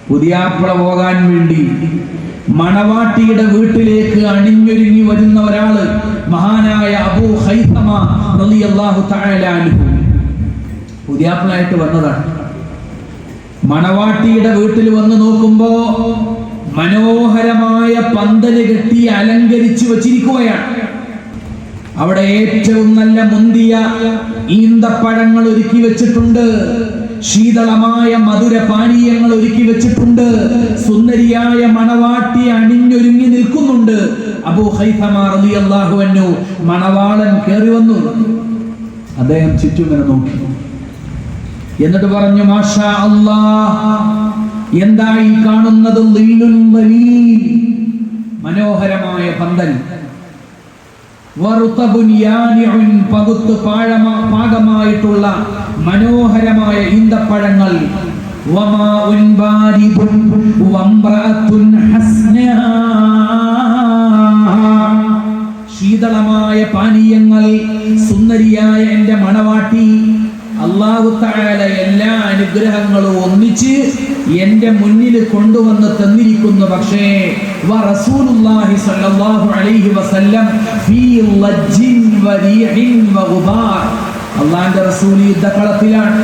പുതിയാപ്പിള പോകാൻ വേണ്ടി മണവാട്ടിയുടെ വീട്ടിലേക്ക് അണിഞ്ഞൊരുങ്ങി വരുന്ന ഒരാള് മഹാനായ അബൂ ഹൈതമ റളിയല്ലാഹു തആല അൻഹു പുതിയാപ്പിളായിട്ട് വന്നതാണ്. മണവാട്ടിയുടെ വീട്ടിൽ വന്ന് നോക്കുമ്പോ മനോഹരമായ പന്തല് കെട്ടി അലങ്കരിച്ചു വച്ചിരിക്കുകയാണ്. അവിടെ ഏറ്റവും നല്ല മുന്തിയ ഈന്തപ്പഴങ്ങൾ ഒരുക്കി വെച്ചിട്ടുണ്ട്, ശീതളമായ മധുര പാനീയങ്ങൾ ഒരുക്കി വെച്ചിട്ടുണ്ട്, സുന്ദരിയായ മണവാട്ടി അണിഞ്ഞൊരുങ്ങി നിൽക്കുന്നുണ്ട്. അബൂ ഹൈതമ റളിയല്ലാഹു അൻഹു മണവാളൻ കയറി വന്നു. അദ്ദേഹം ചുറ്റുമിങ്ങനെ നോക്കി, എന്നിട്ട് പറഞ്ഞു, മാഷാ അല്ലാഹ്, എന്താ ഈ കാണുന്നത്? മനോഹരമായ പന്തൽ, പകുത്ത് പാകമായിട്ടുള്ള മനോഹരമായ ഈന്തപ്പഴങ്ങൾ, ശീതളമായ പാനീയങ്ങൾ, സുന്ദരിയായ എന്റെ മണവാട്ടി. അല്ലാഹു തആല എല്ലാ അനുഗ്രഹങ്ങളും ഒന്നിച്ച് എന്റെ മുന്നിൽ കൊണ്ടുവന്ന് തന്നിരിക്കുന്നു. പക്ഷേ റസൂലുള്ളാഹി സ്വല്ലല്ലാഹു അലൈഹി വസല്ലം ഫീ ലജ്ജിൻ വരീഹിൻ വഗുബാർ. അല്ലാഹുവിന്റെ റസൂൽ യുദ്ധകളത്തിലാണ്.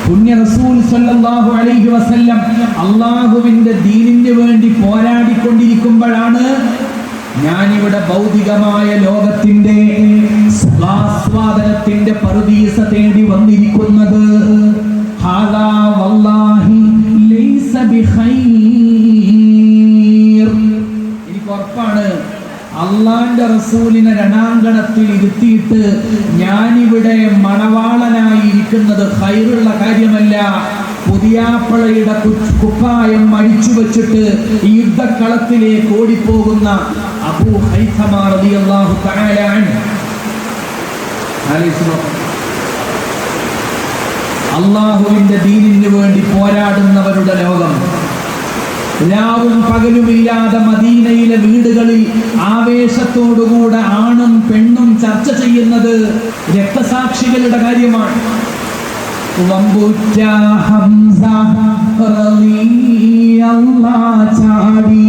പുണ്യ റസൂൽ സ്വല്ലല്ലാഹു അലൈഹി വസല്ലം അല്ലാഹുവിന്റെ ദീനിന് വേണ്ടി പോരാടിക്കൊണ്ടിരിക്കുമ്പോഴാണ് ഞാനിവിടെ ഭൗതികമായ ലോകത്തിന്റെ ആസ്വാദനത്തിന്റെ പറുദീസ തേടി വന്നിരിക്കുന്നത്. ഹാദാ വല്ലാഹി ലൈസ ബിഖൈർ. എനിക്ക് ഉറപ്പാണ്, അള്ളാന്റെ റസൂലിനെ രണാങ്കണത്തിൽ ഇരുത്തിയിട്ട് ഞാനിവിടെ മണവാളനായി ഇരിക്കുന്നത് ഖൈറുള്ള കാര്യമല്ല. പുതിയാപ്പളയുടെ കുപ്പായം അഴിച്ചു വെച്ചിട്ട് യുദ്ധക്കളത്തിലേക്ക് ഓടിപ്പോകുന്ന അബൂ ഹൈതമ റളിയല്ലാഹു തആല അൻഹു. അല്ലാഹുവിന്റെ ദീനിന് വേണ്ടി പോരാടുന്നവരുടെ ലോകം. രാവും പകലുമില്ലാതെ മദീനയിലെ വീടുകളിൽ ആവേശത്തോടുകൂടെ ആണും പെണ്ണും ചർച്ച ചെയ്യുന്നത് രക്തസാക്ഷികളുടെ കാര്യമാണ്. ചാടി